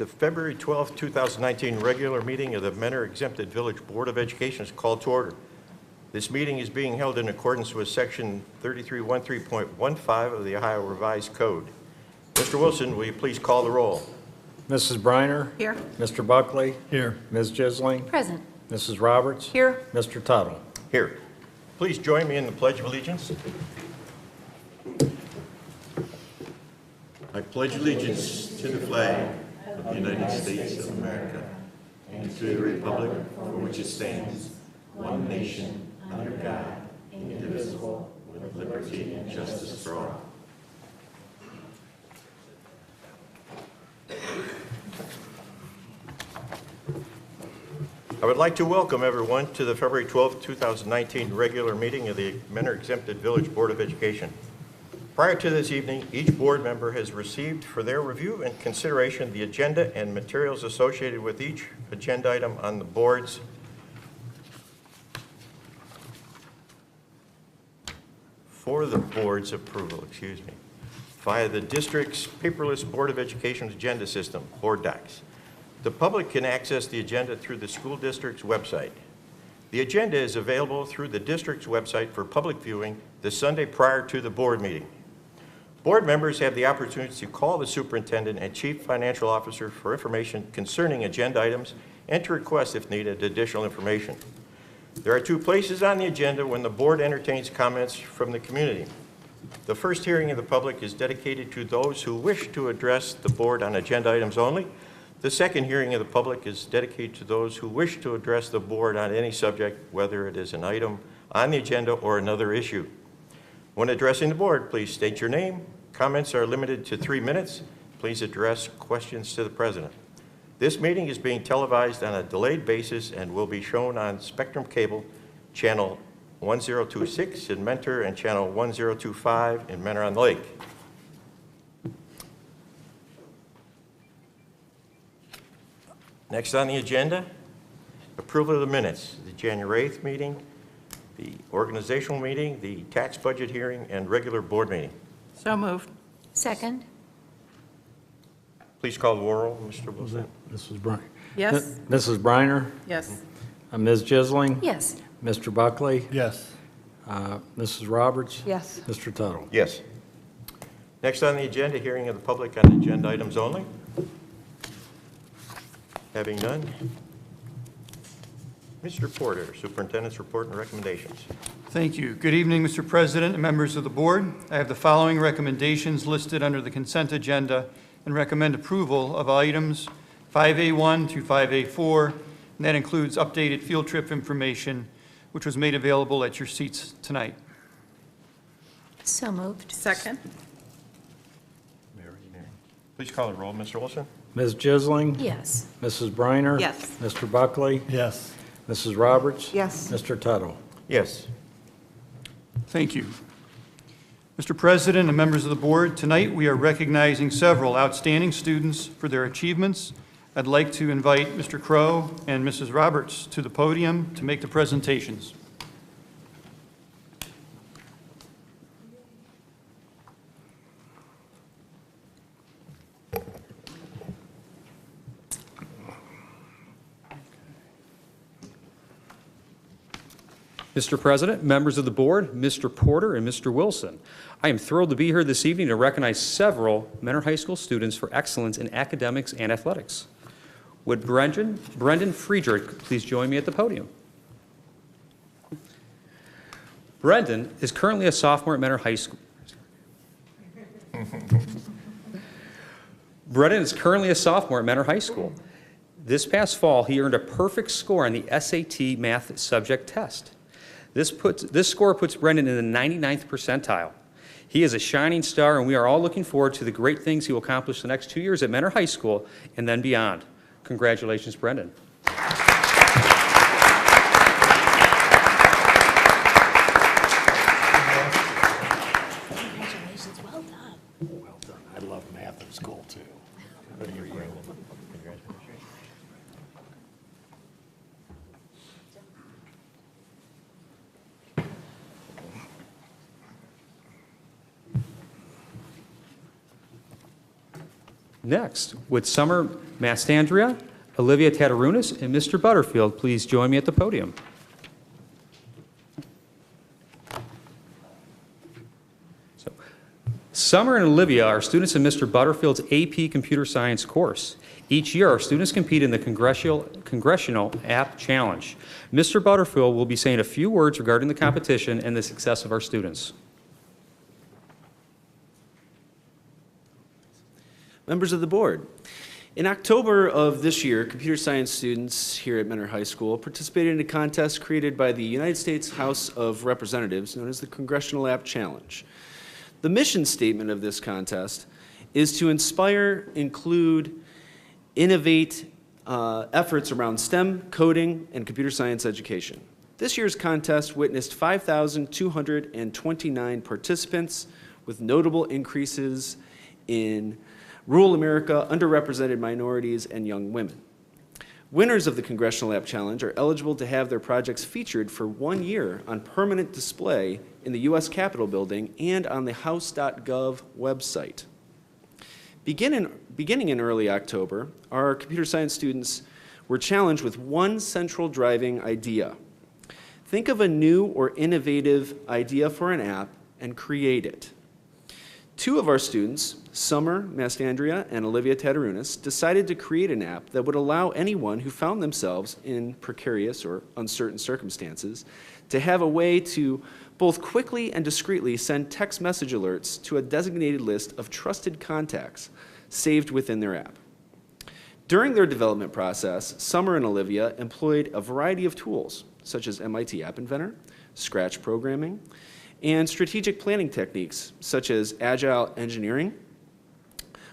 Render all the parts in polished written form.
The February 12, 2019 regular meeting of the Mentor Exempted Village Board of Education is called to order. This meeting is being held in accordance with Section 3313.15 of the Ohio Revised Code. Mr. Wilson, will you please call the roll? Mrs. Briner? Here. Mr. Buckley? Here. Ms. Gisling? Present. Mrs. Roberts? Here. Mr. Tuttle? Here. Please join me in the Pledge of Allegiance. I pledge allegiance to the flag of the United States of America and to the republic for which it stands, one nation, under God, indivisible, with liberty and justice for all. I would like to welcome everyone to the February 12, 2019 regular meeting of the Mentor Exempted Village Board of Education. Prior to this evening, each board member has received for their review and consideration the agenda and materials associated with each agenda item on the board's approval, via the district's paperless Board of Education agenda system, Board Docs. The public can access the agenda through the school district's website. The agenda is available through the district's website for public viewing the Sunday prior to the board meeting. Board members have the opportunity to call the superintendent and chief financial officer for information concerning agenda items and to request, if needed, additional information. There are two places on the agenda when the board entertains comments from the community. The first hearing of the public is dedicated to those who wish to address the board on agenda items only. The second hearing of the public is dedicated to those who wish to address the board on any subject, whether it is an item on the agenda or another issue. When addressing the board, please state your name. Comments are limited to 3 minutes. Please address questions to the president. This meeting is being televised on a delayed basis and will be shown on Spectrum Cable, channel 1026 in Mentor and channel 1025 in Mentor-on-the-Lake. Next on the agenda, approval of the minutes, the January 8th meeting, the organizational meeting, the tax budget hearing, and regular board meeting. So moved. Second. Please call the roll, Mr. Wilson. Mrs. Briner? Yes. Mrs. Briner? Yes. Ms. Gisling? Yes. Mr. Buckley? Yes. Mrs. Roberts? Yes. Mr. Tuttle? Yes. Next on the agenda, hearing of the public on agenda items only. Having none, Mr. Porter, Superintendent's report and recommendations. Thank you. Good evening, Mr. President and members of the board. I have the following recommendations listed under the consent agenda and recommend approval of items 5A1 through 5A4, and that includes updated field trip information, which was made available at your seats tonight. So moved. Second. Please call the roll, Mr. Wilson. Ms. Gisling? Yes. Mrs. Briner? Yes. Mr. Buckley? Yes. Mrs. Roberts? Yes. Mr. Tuttle? Yes. Thank you. Mr. President and members of the board, tonight we are recognizing several outstanding students for their achievements. I'd like to invite Mr. Crow and Mrs. Roberts to the podium to make the presentations. Mr. President, members of the board, Mr. Porter and Mr. Wilson, I am thrilled to be here this evening to recognize several Mentor High School students for excellence in academics and athletics. Would Brendan Friedrich please join me at the podium? Brendan is currently a sophomore at Mentor High School. Brendan is currently a sophomore at Mentor High School. This past fall, he earned a perfect score on the SAT math subject test. This score puts Brendan in the 99th percentile. He is a shining star, and we are all looking forward to the great things he will accomplish the next 2 years at Mentor High School and then beyond. Congratulations, Brendan. Congratulations. Well done. Well done. I love math at school, too. Next, would Summer Mastandrea, Olivia Tatarunas, and Mr. Butterfield please join me at the podium? So, Summer and Olivia are students in Mr. Butterfield's AP Computer Science course. Each year, our students compete in the Congressional App Challenge. Mr. Butterfield will be saying a few words regarding the competition and the success of our students. Members of the board, in October of this year, computer science students here at Mentor High School participated in a contest created by the United States House of Representatives known as the Congressional App Challenge. The mission statement of this contest is to inspire, include, innovate efforts around STEM, coding, and computer science education. This year's contest witnessed 5,229 participants with notable increases in rural America, underrepresented minorities, and young women. Winners of the Congressional App Challenge are eligible to have their projects featured for 1 year on permanent display in the U.S. Capitol building and on the House.gov website. Beginning in early October, our computer science students were challenged with one central driving idea. Think of a new or innovative idea for an app and create it. Two of our students, Summer Mastandrea and Olivia Tatarunas, decided to create an app that would allow anyone who found themselves in precarious or uncertain circumstances to have a way to both quickly and discreetly send text message alerts to a designated list of trusted contacts saved within their app. During their development process, Summer and Olivia employed a variety of tools, such as MIT App Inventor, Scratch programming, and strategic planning techniques such as agile engineering,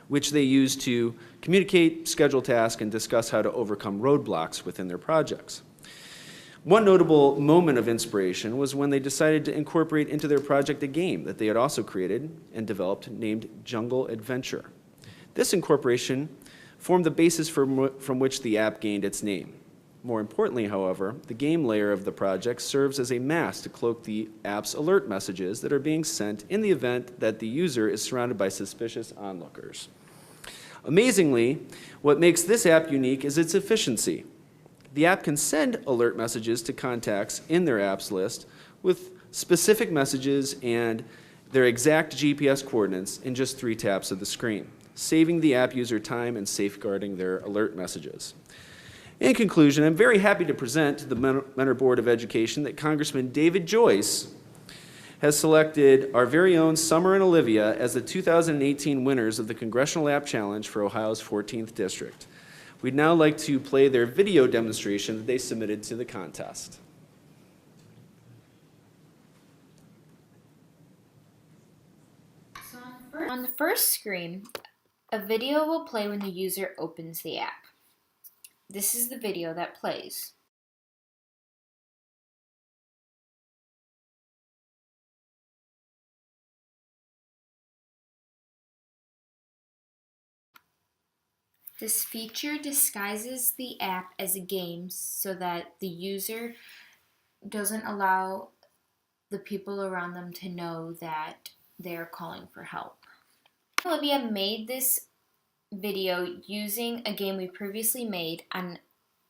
which they use to communicate, schedule tasks, and discuss how to overcome roadblocks within their projects. One notable moment of inspiration was when they decided to incorporate into their project a game that they had also created and developed named Jungle Adventure. This incorporation formed the basis from which the app gained its name. More importantly, however, the game layer of the project serves as a mask to cloak the app's alert messages that are being sent in the event that the user is surrounded by suspicious onlookers. Amazingly, what makes this app unique is its efficiency. The app can send alert messages to contacts in their apps list with specific messages and their exact GPS coordinates in just 3 taps of the screen, saving the app user time and safeguarding their alert messages. In conclusion, I'm very happy to present to the Mentor Board of Education that Congressman David Joyce has selected our very own Summer and Olivia as the 2018 winners of the Congressional App Challenge for Ohio's 14th District. We'd now like to play their video demonstration that they submitted to the contest. On the first screen, a video will play when the user opens the app. This is the video that plays. This feature disguises the app as a game so that the user doesn't allow the people around them to know that they're calling for help. Olivia made this video using a game we previously made on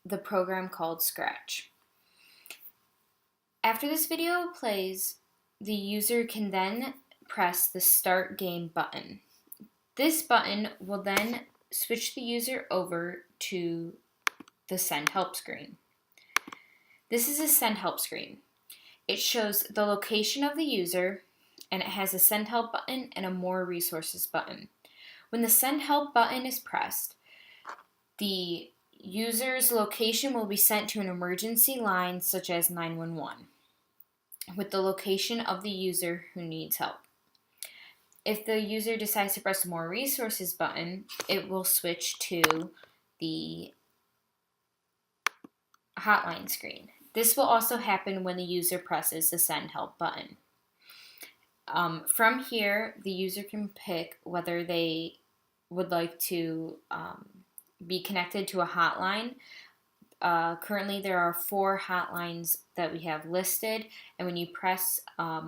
the program called Scratch. After this video plays, the user can then press the Start Game button. This button will then switch the user over to the Send Help screen. This is a Send Help screen. It shows the location of the user, and it has a Send Help button and a More Resources button. When the Send Help button is pressed, the user's location will be sent to an emergency line such as 911 with the location of the user who needs help. If the user decides to press the More Resources button, it will switch to the hotline screen. This will also happen when the user presses the Send Help button. From here, the user can pick whether they would like to be connected to a hotline. Currently, there are 4 hotlines that we have listed, and when you press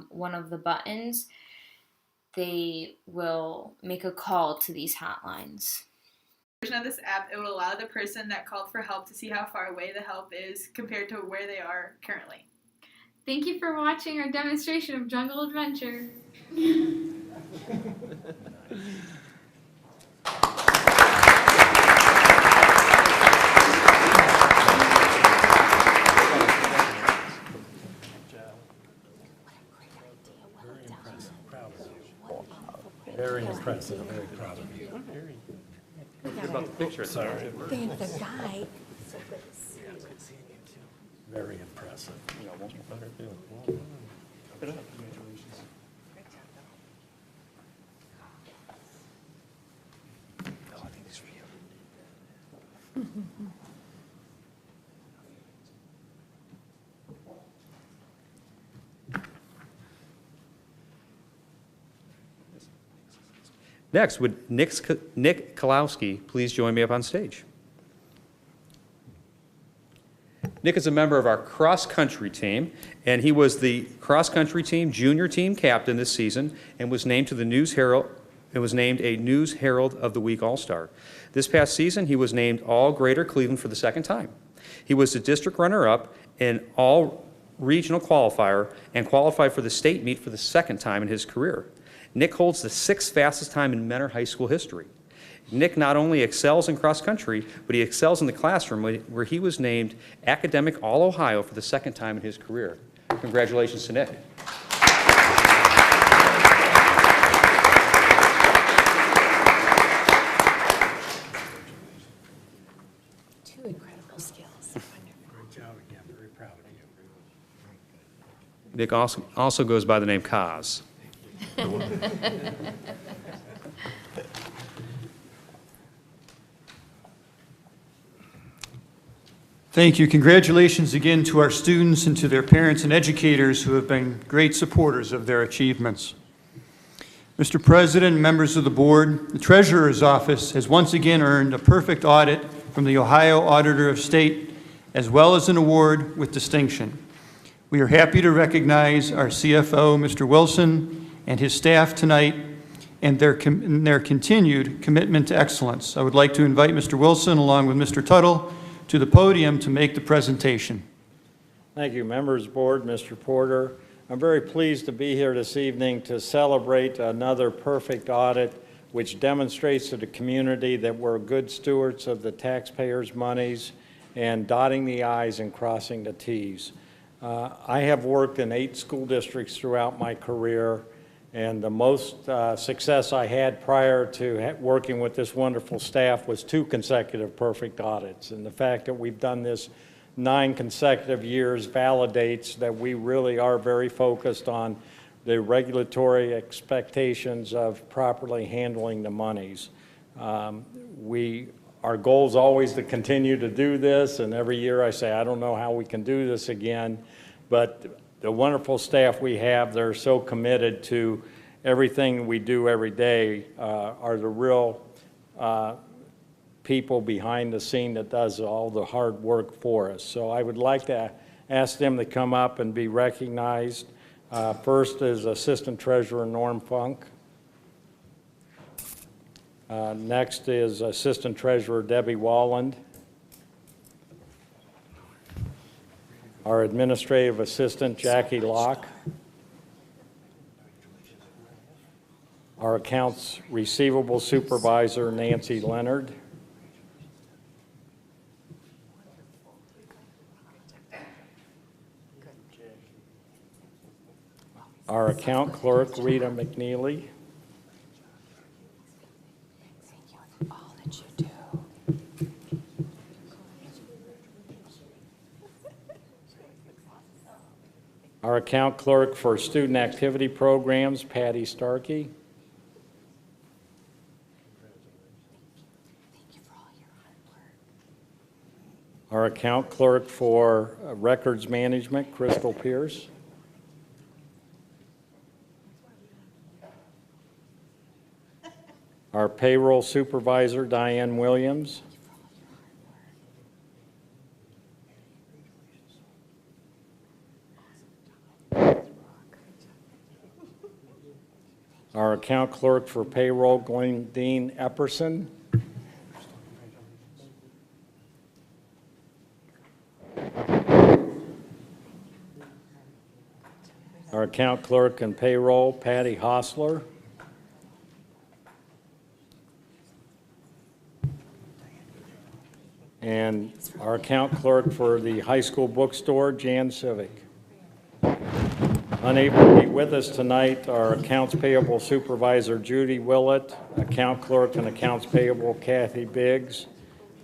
one of the buttons, they will make a call to these hotlines. version of this app, it would allow the person that called for help to see how far away the help is compared to where they are currently. Thank you for watching our demonstration of Jungle Adventure. Very impressive, very proud of you. About the picture. Thank the guy. Very impressive. Next, would Nick Kalowski please join me up on stage? Nick is a member of our cross-country team, and he was the cross-country team junior team captain this season and was named to the News Herald. It was named a News Herald of the Week All-Star. This past season, he was named All-Greater Cleveland for the second time. He was the district runner-up in all-regional qualifier and qualified for the state meet for the second time in his career. Nick holds the 6th fastest time in Mentor High School history. Nick not only excels in cross-country, but he excels in the classroom where he was named Academic All-Ohio for the second time in his career. Congratulations to Nick. Two incredible skills. Great job again, very proud of you. Nick also goes by the name Kaz. Thank you. Congratulations again to our students and to their parents and educators who have been great supporters of their achievements. Mr. President, members of the board, the Treasurer's Office has once again earned a perfect audit from the Ohio Auditor of State, as well as an award with distinction. We are happy to recognize our CFO, Mr. Wilson, and his staff tonight and their continued commitment to excellence. I would like to invite Mr. Wilson, along with Mr. Tuttle, to the podium to make the presentation. Thank you, members board, Mr. Porter. I'm very pleased to be here this evening to celebrate another perfect audit which demonstrates to the community that we're good stewards of the taxpayers' monies and dotting the I's and crossing the T's. I have worked in 8 school districts throughout my career, and the most success I had prior to working with this wonderful staff was 2 consecutive perfect audits. And the fact that we've done this 9 consecutive years validates that we really are very focused on the regulatory expectations of properly handling the monies. Our goal is always to continue to do this, and every year I say, I don't know how we can do this again, but the wonderful staff we have, they're so committed to everything we do every day, are the real people behind the scene that does all the hard work for us. So I would like to ask them to come up and be recognized. First is Assistant Treasurer Norm Funk. Next is Assistant Treasurer Debbie Walland. Our Administrative Assistant Jackie Locke. Our Accounts Receivable Supervisor Nancy Leonard. Our Account Clerk Rita McNeely. All that you do. Our Account Clerk for Student Activity Programs, Patty Starkey. Thank you for all your hard work. Our Account Clerk for Records Management, Crystal Pierce. Our Payroll Supervisor, Diane Williams. Our Account Clerk for Payroll, Glendine Epperson. Our account clerk and payroll, Patty Hostler. And our account clerk for the high school bookstore, Jan Civic. Unable to be with us tonight, our accounts payable supervisor, Judy Willett, account clerk and accounts payable, Kathy Biggs,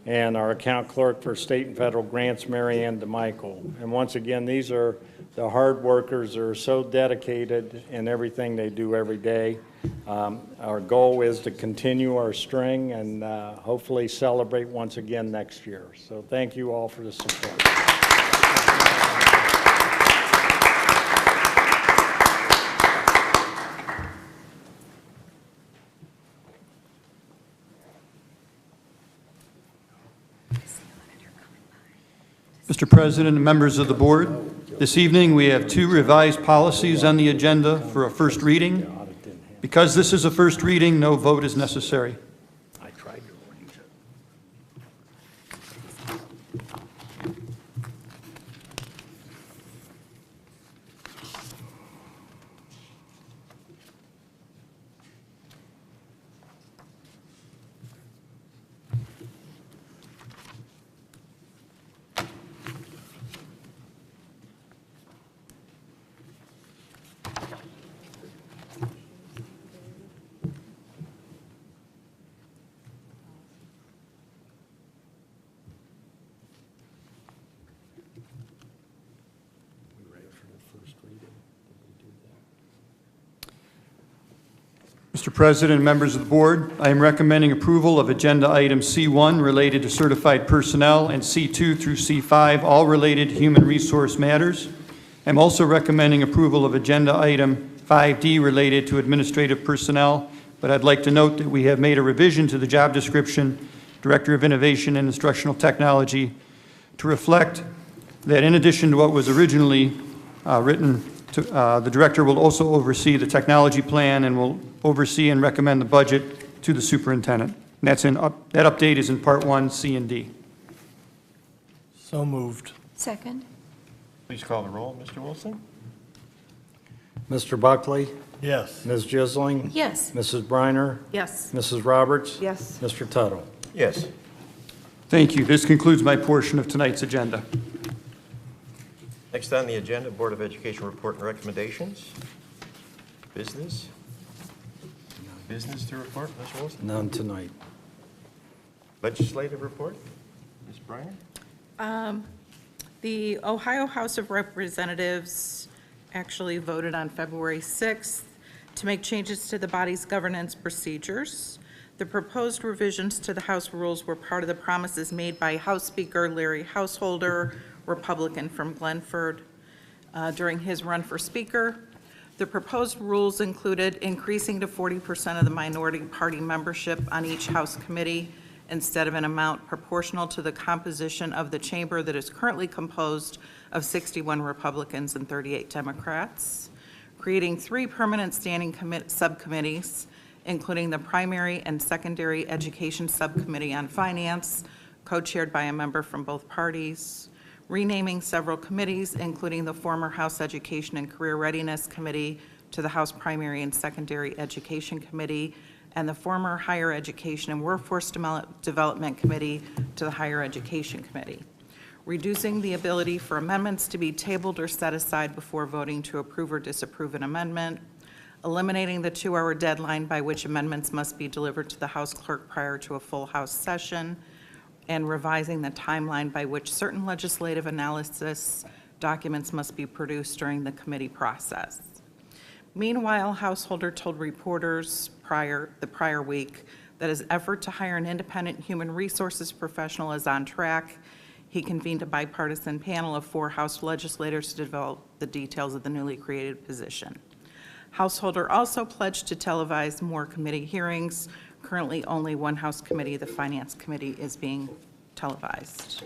and our account clerk for state and federal grants, Mary Ann DeMichael. And once again, these are the hard workers that are so dedicated in everything they do every day. Our goal is to continue our string and hopefully celebrate once again next year. So thank you all for the support. Mr. President and members of the board, this evening we have 2 revised policies on the agenda for a first reading. Because this is a first reading, no vote is necessary. I tried to arrange it. Mr. President and members of the board, I am recommending approval of Agenda Item C1 related to certified personnel and C2 through C5, all related to human resource matters. I'm also recommending approval of Agenda Item 5D related to administrative personnel, but I'd like to note that we have made a revision to the job description, Director of Innovation and Instructional Technology, to reflect that in addition to what was originally written, the director will also oversee the technology plan and will oversee and recommend the budget to the superintendent. And that update is in Part 1, C and D. So moved. Second? Please call the roll, Mr. Wilson. Mr. Buckley, Yes. Ms. Jisling, Yes. Mrs. Briner, Yes. Mrs. Roberts, Yes. Mr. Tuttle. Yes. Thank you. This concludes my portion of tonight's agenda. Next on the agenda, Board of Education report and recommendations. Business? Business to report, Ms. Wilson? None tonight. Legislative report, Ms. Briner? The Ohio House of Representatives actually voted on February 6th to make changes to the body's governance procedures. The proposed revisions to the House rules were part of the promises made by House Speaker Larry Householder, Republican from Glenford, during his run for Speaker. The proposed rules included increasing to 40% of the minority party membership on each House committee instead of an amount proportional to the composition of the chamber that is currently composed of 61 Republicans and 38 Democrats, creating 3 permanent standing subcommittees, including the Primary and Secondary Education Subcommittee on Finance, co-chaired by a member from both parties, renaming several committees, including the former House Education and Career Readiness Committee to the House Primary and Secondary Education Committee, and the former Higher Education and Workforce Development Committee to the Higher Education Committee, reducing the ability for amendments to be tabled or set aside before voting to approve or disapprove an amendment, eliminating the 2-hour deadline by which amendments must be delivered to the House Clerk prior to a full House session, and revising the timeline by which certain legislative analysis documents must be produced during the committee process. Meanwhile, Householder told reporters the prior week that his effort to hire an independent human resources professional is on track. He convened a bipartisan panel of 4 House legislators to develop the details of the newly created position. Householder also pledged to televise more committee hearings. Currently, only one House committee, the Finance Committee, is being televised.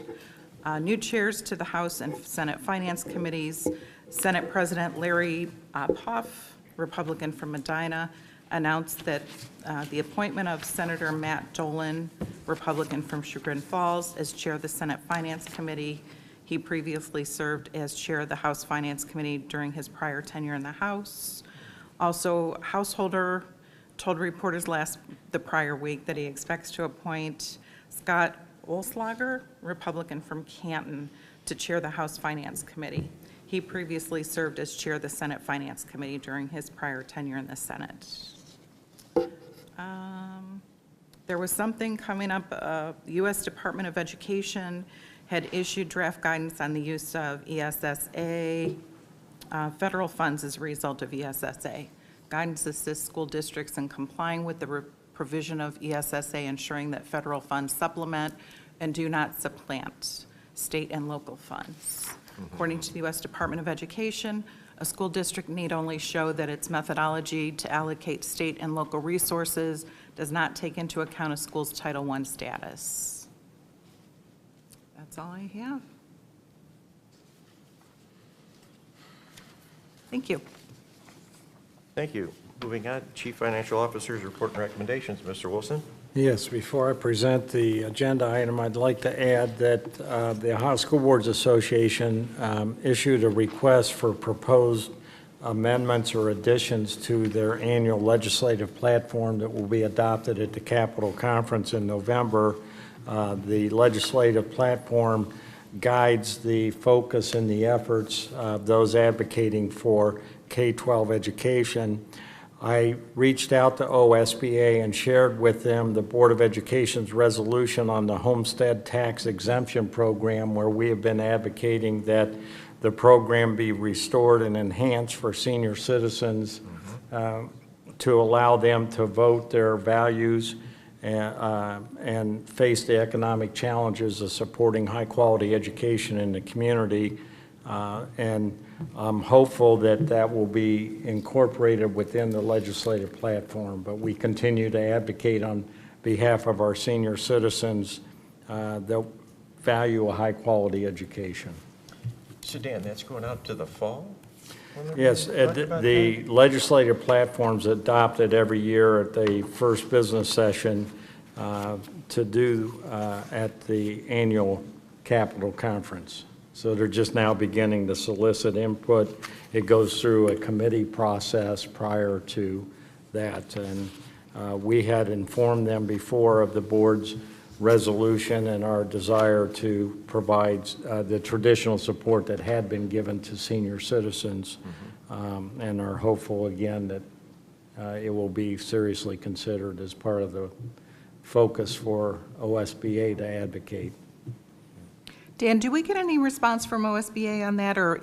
New chairs to the House and Senate Finance Committees. Senate President Larry Poff, Republican from Medina, announced that the appointment of Senator Matt Dolan, Republican from Chagrin Falls, as chair of the Senate Finance Committee, He previously served as chair of the House Finance Committee during his prior tenure in the House. Also, Householder told reporters the prior week that he expects to appoint Scott Olslager, Republican from Canton, to chair the House Finance Committee. He previously served as chair of the Senate Finance Committee during his prior tenure in the Senate. There was something coming up, U.S. Department of Education had issued draft guidance on the use of ESSA, federal funds as a result of ESSA. Guidance assists school districts in complying with the provision of ESSA, ensuring that federal funds supplement and do not supplant state and local funds. According to the U.S. Department of Education, a school district need only show that its methodology to allocate state and local resources does not take into account a school's Title I status. That's all I have. Thank you. Thank you. Moving on, Chief Financial Officer's report and recommendations. Mr. Wilson? Yes, before I present the agenda item, I'd like to add that the Ohio School Boards Association issued a request for proposed amendments or additions to their annual legislative platform that will be adopted at the Capitol Conference in November. The legislative platform guides the focus and the efforts of those advocating for K-12 education. I reached out to OSBA and shared with them the Board of Education's resolution on the homestead tax exemption program, where we have been advocating that the program be restored and enhanced for senior citizens to allow them to vote their values and face the economic challenges of supporting high-quality education in the community. And I'm hopeful that that will be incorporated within the legislative platform, but we continue to advocate on behalf of our senior citizens that value a high-quality education. So Dan, that's going out to the fall? Yes, the legislative platform's adopted every year at the first business session to do at the annual Capitol Conference. So they're just now beginning to solicit input. It goes through a committee process prior to that. And we had informed them before of the board's resolution and our desire to provide the traditional support that had been given to senior citizens, and are hopeful again that it will be seriously considered as part of the focus for OSBA to advocate. Dan, do we get any response from OSBA on that, or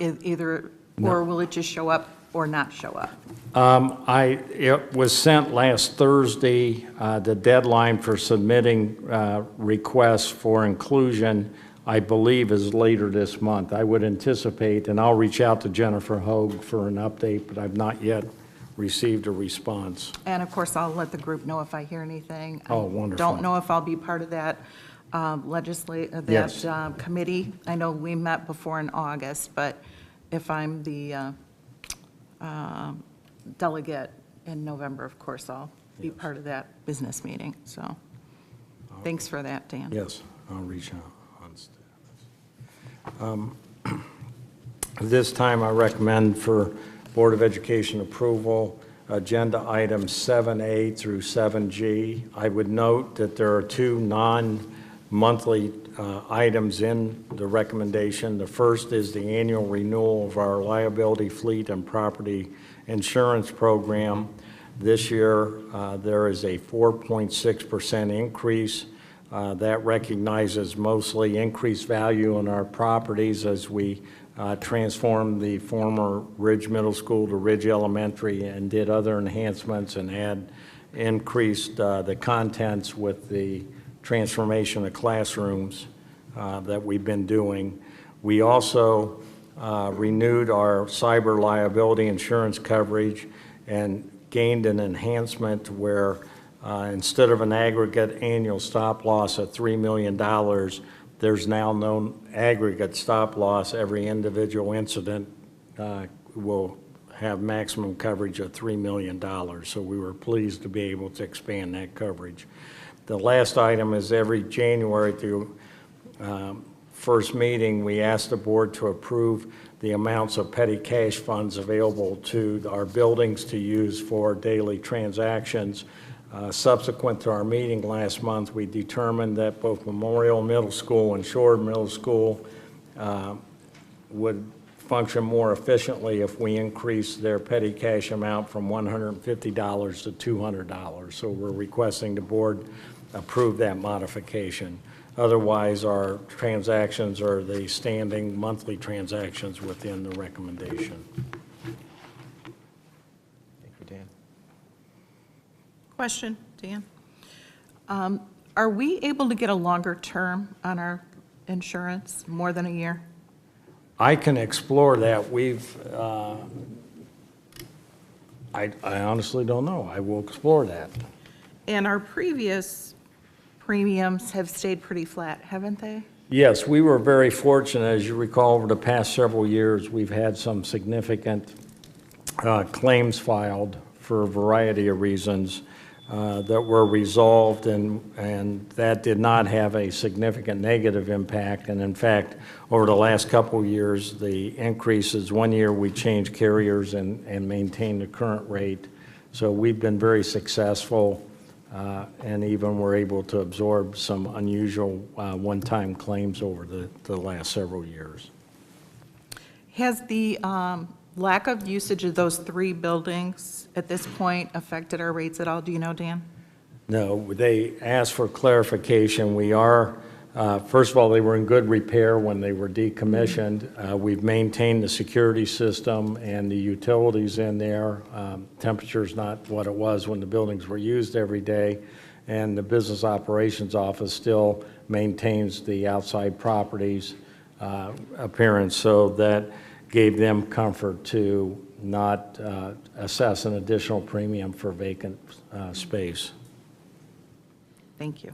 or will it just show up or not show up? It was sent last Thursday. The deadline for submitting requests for inclusion, I believe, is later this month. I would anticipate, and I'll reach out to Jennifer Hogue for an update, but I've not yet received a response. And of course, I'll let the group know if I hear anything. Oh, wonderful. I don't know if I'll be part of that Yes. committee. I know we met before in August, but if I'm the delegate in November, of course, I'll be part of that business meeting. So thanks for that, Dan. Yes, I'll reach out on status. This time, I recommend for Board of Education approval, agenda items 7A through 7G. I would note that there are two non-monthly items in the recommendation. The first is the annual renewal of our liability, fleet, and property insurance program. This year, there is a 4.6% increase. That recognizes mostly increased value in our properties as we transformed the former Ridge Middle School to Ridge Elementary and did other enhancements and increased the contents with the transformation of classrooms that we've been doing. We also renewed our cyber liability insurance coverage and gained an enhancement where instead of an aggregate annual stop loss of $3 million, there's now no aggregate stop loss. Every individual incident will have maximum coverage of $3 million. So we were pleased to be able to expand that coverage. The last item is every January through first meeting, we asked the board to approve the amounts of petty cash funds available to our buildings to use for daily transactions. Subsequent to our meeting last month, we determined that both Memorial Middle School and Shore Middle School would function more efficiently if we increase their petty cash amount from $150 to $200. So we're requesting the board approve that modification. Otherwise, our transactions are the standing monthly transactions within the recommendation. Thank you, Dan. Question, Dan? Are we able to get a longer term on our insurance, more than a year? I can explore that. I honestly don't know. I will explore that. And our previous premiums have stayed pretty flat, haven't they? Yes, we were very fortunate. As you recall, over the past several years, we've had some significant claims filed for a variety of reasons that were resolved, and that did not have a significant negative impact. And in fact, over the last couple of years, the increases, one year we changed carriers and maintained the current rate. So we've been very successful, and even were able to absorb some unusual one-time claims over the last several years. Has the lack of usage of those 3 buildings at this point affected our rates at all? Do you know, Dan? No, they asked for clarification. We are, first of all, they were in good repair when they were decommissioned. We've maintained the security system and the utilities in there. Temperature's not what it was when the buildings were used every day. And the business operations office still maintains the outside properties appearance, so that gave them comfort to not assess an additional premium for vacant space. Thank you.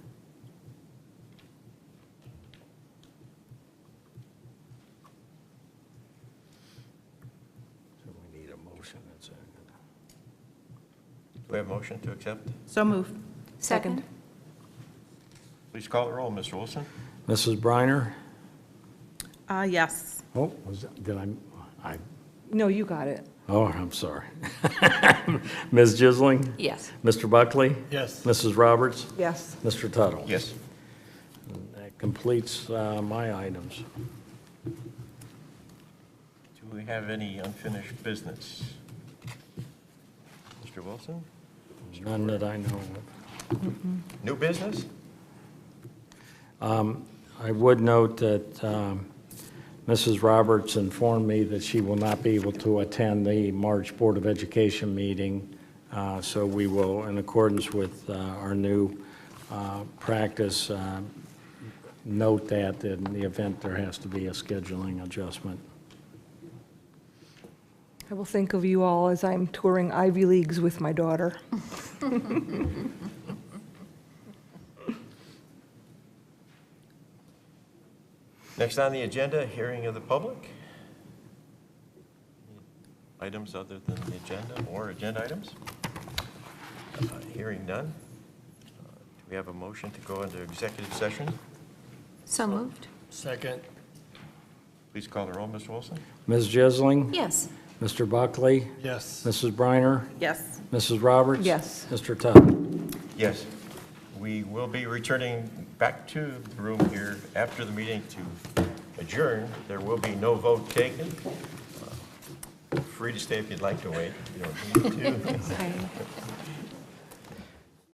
So we need a motion. That's it. Do we have a motion to accept? So moved. Second. Please call the roll, Mr. Wilson. Mrs. Briner? Yes. Oh, did I? No, you got it. Oh, I'm sorry. Ms. Jisling? Yes. Mr. Buckley? Yes. Mrs. Roberts? Yes. Mr. Tuttle? Yes. And that completes my items. Do we have any unfinished business? Mr. Wilson? None that I know of. New business? I would note that Mrs. Roberts informed me that she will not be able to attend the March Board of Education meeting, so we will, in accordance with our new practice, note that in the event there has to be a scheduling adjustment. I will think of you all as I'm touring Ivy Leagues with my daughter. Next on the agenda, hearing of the public. Items other than the agenda or agenda items? Hearing none. Do we have a motion to go into executive session? So moved. Second. Please call the roll, Mr. Wilson. Ms. Jisling? Yes. Mr. Buckley? Yes. Mrs. Briner? Yes. Mrs. Roberts? Yes. Mr. Tuttle? Yes. We will be returning back to the room here after the meeting to adjourn. There will be no vote taken. Free to stay if you'd like to wait. You don't need to.